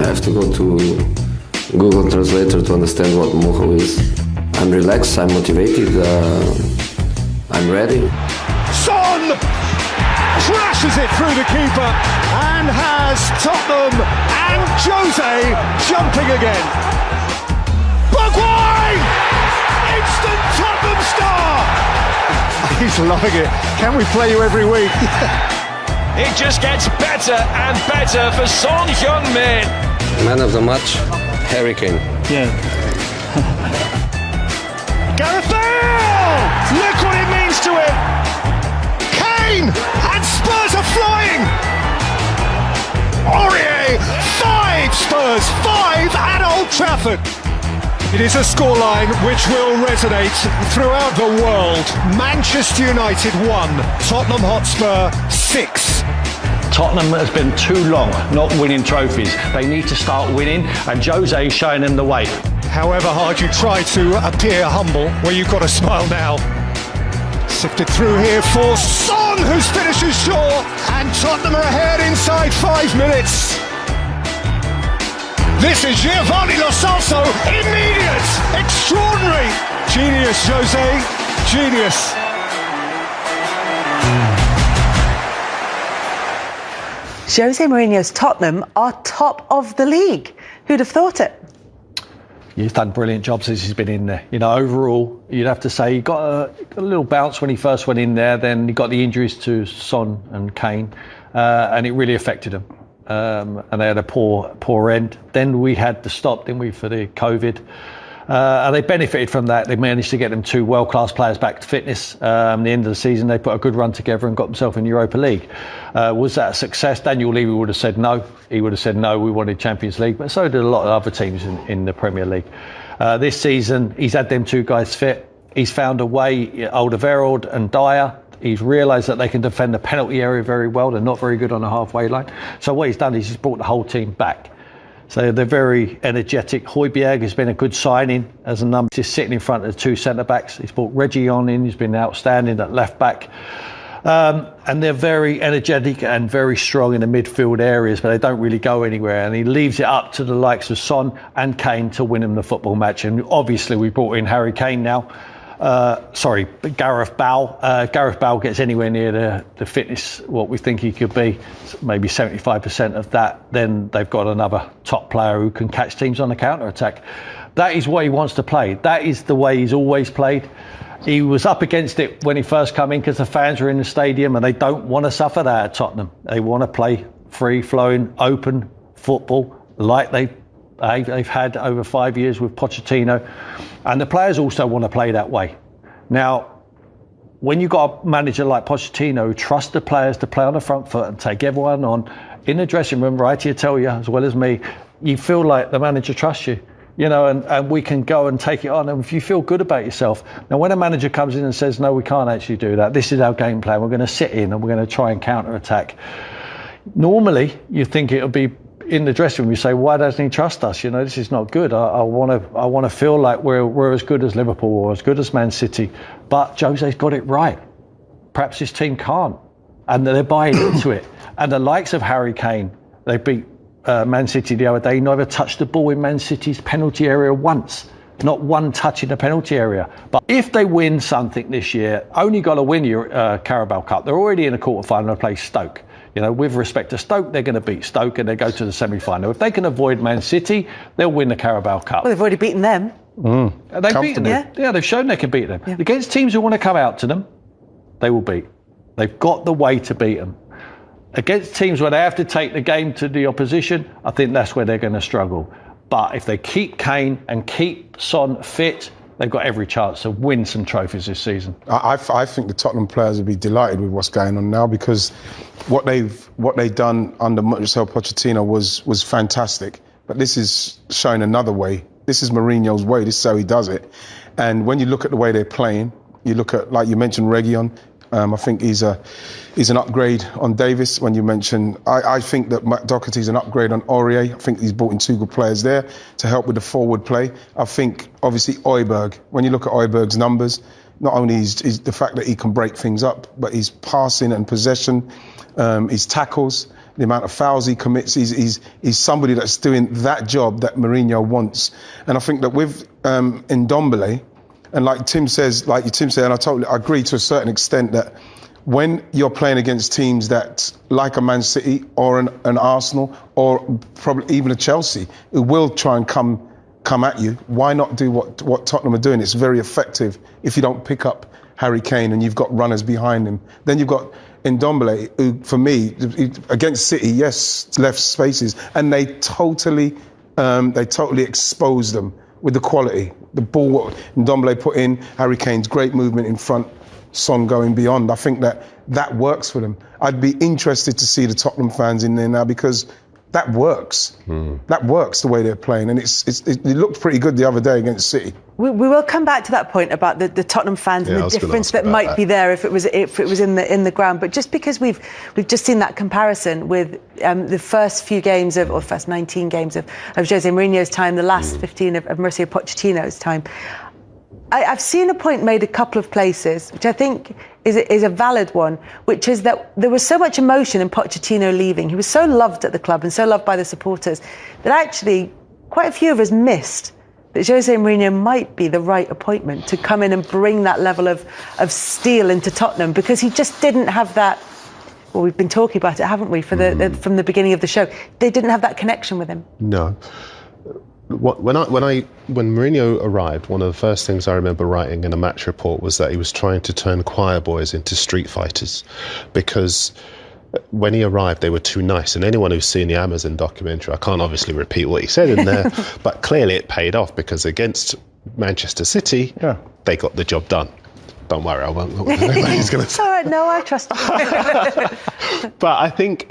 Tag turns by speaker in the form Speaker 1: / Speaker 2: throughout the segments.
Speaker 1: have to go to Google Translator to understand what mojo is. I'm relaxed, I'm motivated, I'm ready.
Speaker 2: Son crashes it through the keeper and has Tottenham and Jose jumping again. Bergwijn! Instant Tottenham star! He's loving it. Can we play you every week?
Speaker 3: It just gets better and better for Son Heung-min.
Speaker 1: Man of the match, Harry Kane.
Speaker 4: Yeah.
Speaker 2: Gareth Bale! Look what it means to him! Kane! And Spurs are flying! Aurier! 5 Spurs! 5 at Old Trafford! It is a scoreline which will resonate throughout the world. Manchester United 1, Tottenham Hotspur 6.
Speaker 4: Tottenham has been too long not winning trophies. They need to start winning, and Jose is showing them the way.
Speaker 2: However hard you try to appear humble, well, you've got to smile now. Sifted through here for Son, whose finish is sure, and Tottenham are ahead inside 5 minutes. This is Giovanni Lo Celso, immediate, extraordinary. Genius, Jose, genius.
Speaker 5: Jose Mourinho's Tottenham are top of the league. Who'd have thought it?
Speaker 4: He's done brilliant jobs since he's been in there. You know, overall, you'd have to say he got a little bounce when he first went in there. Then he got the injuries to Son and Kane, and it really affected him. And they had a poor end. Then we had the stop, didn't we, for the COVID. And they benefited from that. They managed to get them 2 world-class players back to fitness. At the end of the season, they put a good run together and got themselves in Europa League. Was that a success? Daniel Levy would have said no. He would have said no, we wanted Champions League. But so did a lot of other teams in the Premier League. This season, he's had them 2 guys fit. He's found a way, Alderweireld and Dyer. He's realised that they can defend the penalty area very well. They're not very good on the halfway line. So what he's done is he's brought the whole team back. So they're very energetic. Højbjerg has been a good signing as a number. He's sitting in front of the 2 centre-backs. He's brought Reggie on in. He's been outstanding at left-back. And they're very energetic and very strong in the midfield areas, but they don't really go anywhere. And he leaves it up to the likes of Son and Kane to win them the football match. And obviously we brought in Harry Kane now. Gareth Bale. Gareth Bale gets anywhere near the fitness, what we think he could be, maybe 75% of that, then they've got another top player who can catch teams on the counter-attack. That is what he wants to play. That is the way he's always played. He was up against it when he first came in because the fans were in the stadium and they don't want to suffer that at Tottenham. They want to play free-flowing, open football like they've had over 5 years with Pochettino, and the players also want to play that way. Now, when you've got a manager like Pochettino who trusts the players to play on the front foot and take everyone on in the dressing room, right here, tell you as well as me, you feel like the manager trusts you, you know, and we can go and take it on. And if you feel good about yourself, now when a manager comes in and says, no, we can't actually do that, this is our game plan, we're going to sit in and we're going to try and counter attack. Normally, you think it'll be in the dressing room, you say, why doesn't he trust us? You know, this is not good. I want to feel like we're as good as Liverpool or as good as Man City. But Jose's got it right. Perhaps his team can't. And they're buying into it. And the likes of Harry Kane, they beat Man City the other day, never touched the ball in Man City's penalty area once. Not one touch in the penalty area. But if they win something this year, only got to win your Carabao Cup. They're already in a quarter-final to play Stoke. You know, with respect to Stoke, they're going to beat Stoke and they go to the semi-final. If they can avoid Man City, they'll win the Carabao Cup.
Speaker 5: Well, they've already beaten them.
Speaker 4: They've beaten them. Yeah, they've shown they can beat them. Yeah. Against teams who want to come out to them, they will beat. They've got the way to beat them. Against teams where they have to take the game to the opposition, I think that's where they're going to struggle. But if they keep Kane and keep Son fit, they've got every chance to win some trophies this season.
Speaker 6: I think the Tottenham players would be delighted with what's going on now, because what they've done under Marcelo Pochettino was fantastic. But this is showing another way. This is Mourinho's way. This is how he does it. And when you look at the way they're playing, you look at, like you mentioned, Reguilon. I think he's an upgrade on Davis. When you mention, I think that Matt Doherty's an upgrade on Aurier. I think he's brought in 2 good players there to help with the forward play. I think, obviously, Højbjerg, when you look at Højbjerg's numbers, not only is the fact that he can break things up, but his passing and possession, his tackles, the amount of fouls he commits. He's somebody that's doing that job that Mourinho wants. And I think that with Ndombele, and like Tim said, and I totally agree to a certain extent, that when you're playing against teams that, like a Man City or an Arsenal or probably even a Chelsea, who will try and come at you, why not do what Tottenham are doing? It's very effective if you don't pick up Harry Kane and you've got runners behind him. Then you've got Ndombele, who, for me, against City, yes, left spaces, and they totally exposed them with the quality. The ball what Ndombele put in, Harry Kane's great movement in front, Son going beyond. I think that works for them. I'd be interested to see the Tottenham fans in there now, because that works. That works the way they're playing, and it looked pretty good the other day against City.
Speaker 5: We will come back to that point about the Tottenham fans and the difference that might be there if it was in the ground. But just because we've just seen that comparison with the first few games or first 19 games of Jose Mourinho's time, the last 15 of Mauricio Pochettino's time, I've seen a point made a couple of places, which I think is a valid one, which is that there was so much emotion in Pochettino leaving. He was so loved at the club and so loved by the supporters that actually quite a few of us missed that Jose Mourinho might be the right appointment to come in and bring that level of steel into Tottenham, because he just didn't have that. Well, we've been talking about it, haven't we, from the beginning of the show. They didn't have that connection with him.
Speaker 7: No. When Mourinho arrived, one of the first things I remember writing in a match report was that he was trying to turn choir boys into street fighters, because when he arrived they were too nice. And anyone who's seen the Amazon documentary, I can't obviously repeat what he said in there, but clearly it paid off, because against Manchester City, they got the job done. Don't worry, I won't know what anybody's going to say.
Speaker 5: All right, no, I trust you.
Speaker 7: But I think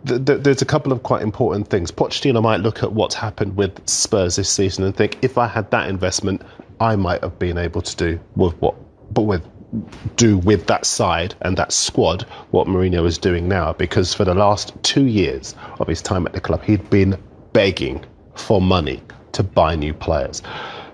Speaker 7: there's a couple of quite important things. Pochettino might look at what's happened with Spurs this season and think, if I had that investment, I might have been able to do with that side and that squad what Mourinho is doing now. Because for the last 2 years of his time at the club, he'd been begging for money to buy new players.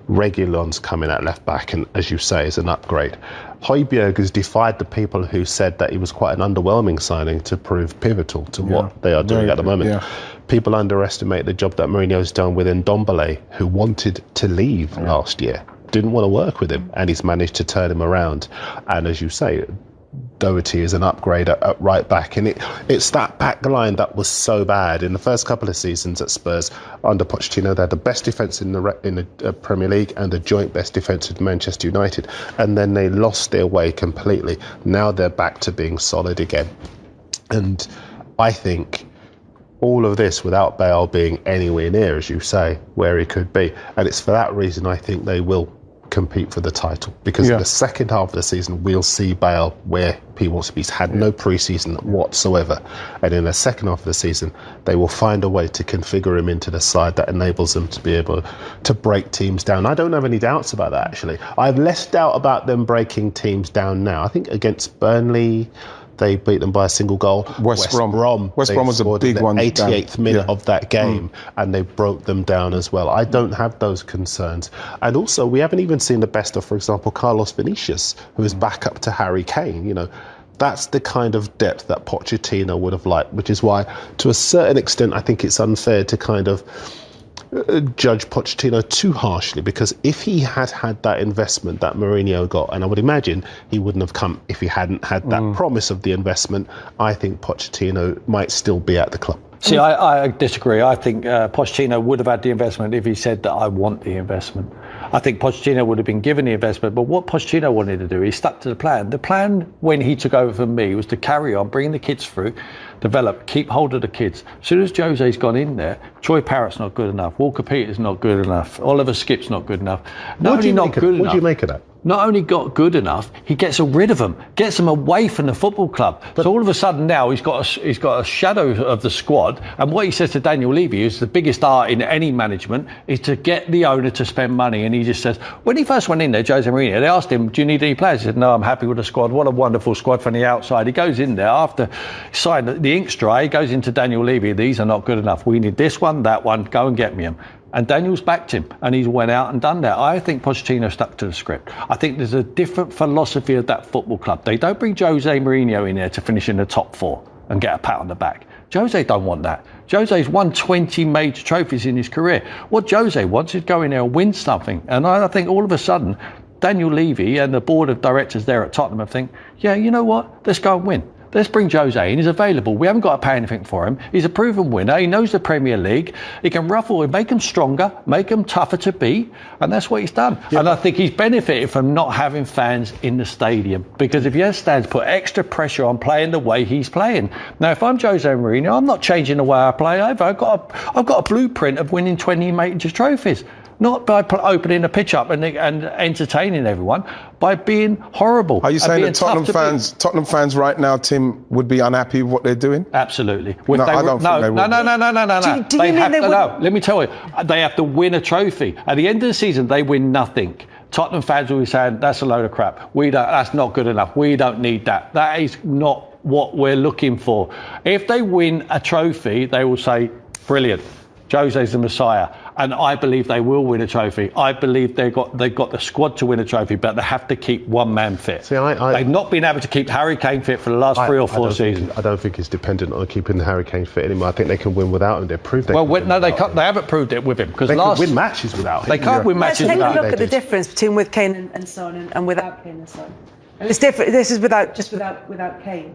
Speaker 7: Reguilon's coming at left back, and as you say, is an upgrade. Højbjerg has defied the people who said that he was quite an underwhelming signing to prove pivotal to what they are doing at the moment. People underestimate the job that Mourinho's done with Ndombele, who wanted to leave last year, didn't want to work with him, and he's managed to turn him around. And as you say, Doherty is an upgrade at right back, and it's that back line that was so bad in the first couple of seasons at Spurs under Pochettino. They had the best defence in the Premier League and the joint best defence with Manchester United, and then they lost their way completely. Now they're back to being solid again, and I think all of this without Bale being anywhere near, as you say, where he could be. And it's for that reason I think they will compete for the title, because in the second half of the season we'll see Bale where he wants to be. He's had no pre-season whatsoever, and in the second half of the season they will find a way to configure him into the side that enables them to be able to break teams down. I don't have any doubts about that, actually. I have less doubt about them breaking teams down now. I think against Burnley they beat them by a single goal. West Brom was a big one. 88th minute of that game, and they broke them down as well. I don't have those concerns. And also, we haven't even seen the best of, for example, Carlos Vinicius, who is back up to Harry Kane. You know, that's the kind of depth that Pochettino would have liked, which is why, to a certain extent, I think it's unfair to kind of judge Pochettino too harshly, because if he had had that investment that Mourinho got, and I would imagine he wouldn't have come if he hadn't had that promise of the investment, I think Pochettino might still be at the club.
Speaker 4: See, I disagree. I think Pochettino would have had the investment if he said that I want the investment. I think Pochettino would have been given the investment, but what Pochettino wanted to do, he stuck to the plan. The plan when he took over from me was to carry on, bring the kids through, develop, keep hold of the kids. As soon as Jose's gone in there, Troy Parrott's not good enough, Walker Peters not good enough, Oliver Skipp's not good enough.
Speaker 7: What do you make of that?
Speaker 4: Not only got good enough, he gets rid of them, gets them away from the football club. So all of a sudden now he's got a shadow of the squad. And what he says to Daniel Levy is the biggest art in any management is to get the owner to spend money. And he just says, when he first went in there, Jose Mourinho, they asked him, do you need any players? He said, no, I'm happy with the squad. What a wonderful squad from the outside. He goes in there after signing the ink's dry. He goes into Daniel Levy. These are not good enough. We need this one, that one. Go and get me them. And Daniel's backed him, and he's went out and done that. I think Pochettino stuck to the script. I think there's a different philosophy of that football club. They don't bring Jose Mourinho in there to finish in the top four and get a pat on the back. Jose don't want that. Jose's won 20 major trophies in his career. What Jose wants is go in there and win something. And I think all of a sudden, Daniel Levy and the board of directors there at Tottenham have think, yeah, you know what? Let's go and win. Let's bring Jose in. He's available. We haven't got to pay anything for him. He's a proven winner. He knows the Premier League. He can ruffle and make them stronger, make them tougher to beat. And that's what he's done. Yeah. And I think he's benefited from not having fans in the stadium. Because if he has fans, put extra pressure on playing the way he's playing. Now, if I'm Jose Mourinho, I'm not changing the way I play either. I've got a blueprint of winning 20 major trophies. Not by opening the pitch up and entertaining everyone, by being horrible.
Speaker 6: Are you saying that Tottenham fans right now, Tim, would be unhappy with what they're doing?
Speaker 4: Absolutely.
Speaker 6: No, I don't think they would.
Speaker 4: No.
Speaker 5: Do you mean they would?
Speaker 4: No, let me tell you, they have to win a trophy. At the end of the season, they win nothing. Tottenham fans will be saying, that's a load of crap. That's not good enough. We don't need that. That is not what we're looking for. If they win a trophy, they will say, brilliant. Jose's the Messiah, and I believe they will win a trophy. I believe they've got the squad to win a trophy, but they have to keep one man fit.
Speaker 7: See,
Speaker 4: they've not been able to keep Harry Kane fit for the last 3 or 4 seasons.
Speaker 7: I don't think it's dependent on keeping Harry Kane fit anymore. I think they can win without him. They've proved they can win
Speaker 4: they can't. They haven't proved it with him because
Speaker 7: they can win matches without him.
Speaker 4: They can't win matches without him.
Speaker 5: Let's take a look at the difference between with Kane and Son and without Kane and Son. It's different. This is without Kane.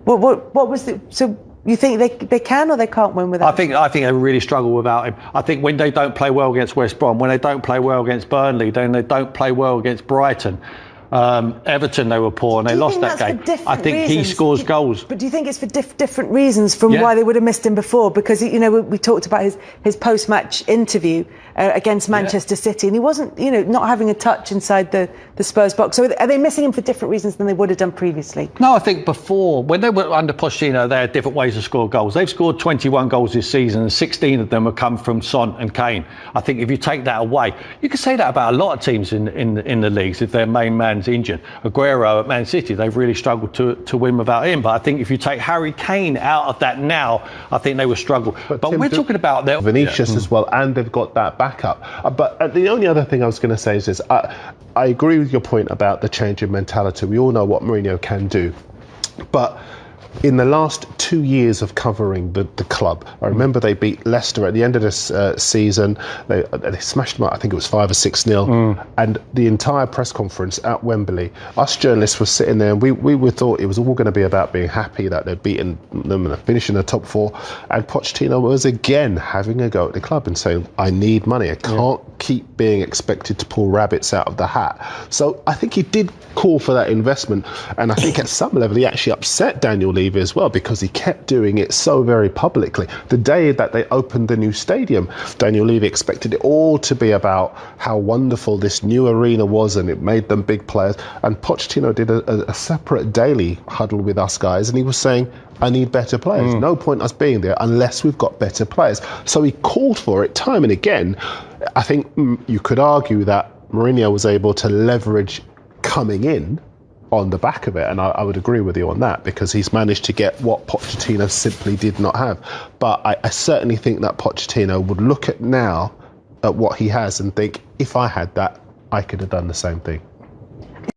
Speaker 5: What was the so? You think they can or they can't win without him?
Speaker 4: I think they really struggle without him. I think when they don't play well against West Brom, when they don't play well against Burnley, then they don't play well against Brighton. Everton, they were poor and they lost that game. I think he scores goals.
Speaker 5: But do you think it's for different reasons from why they would have missed him before? Because, you know, we talked about his post-match interview against Manchester City, and he wasn't, you know, not having a touch inside the Spurs box. So are they missing him for different reasons than they would have done previously?
Speaker 4: No, I think before, when they were under Pochettino, they had different ways to score goals. They've scored 21 goals this season, and 16 of them have come from Son and Kane. I think if you take that away, you can say that about a lot of teams in the leagues if their main man's injured. Aguero at Man City, they've really struggled to win without him. But I think if you take Harry Kane out of that now, I think they will struggle. But Tim, we're talking about their
Speaker 7: Vinicius as well, and they've got that backup. But the only other thing I was going to say is this. I agree with your point about the change in mentality. We all know what Mourinho can do. But in the last 2 years of covering the club, I remember they beat Leicester at the end of this season. They smashed them up, I think it was 5 or 6-0. And the entire press conference at Wembley, us journalists were sitting there and we thought it was all going to be about being happy that they'd beaten them and finishing the top 4. And Pochettino was again having a go at the club and saying, I need money. I can't keep being expected to pull rabbits out of the hat. So I think he did call for that investment. And I think at some level he actually upset Daniel Levy as well, because he kept doing it so very publicly. The day that they opened the new stadium, Daniel Levy expected it all to be about how wonderful this new arena was and it made them big players. And Pochettino did a separate daily huddle with us guys, and he was saying, I need better players. No point us being there unless we've got better players. So he called for it time and again. I think you could argue that Mourinho was able to leverage coming in on the back of it, and I would agree with you on that, because he's managed to get what Pochettino simply did not have. But I certainly think that Pochettino would look at now at what he has and think, if I had that, I could have done the same thing.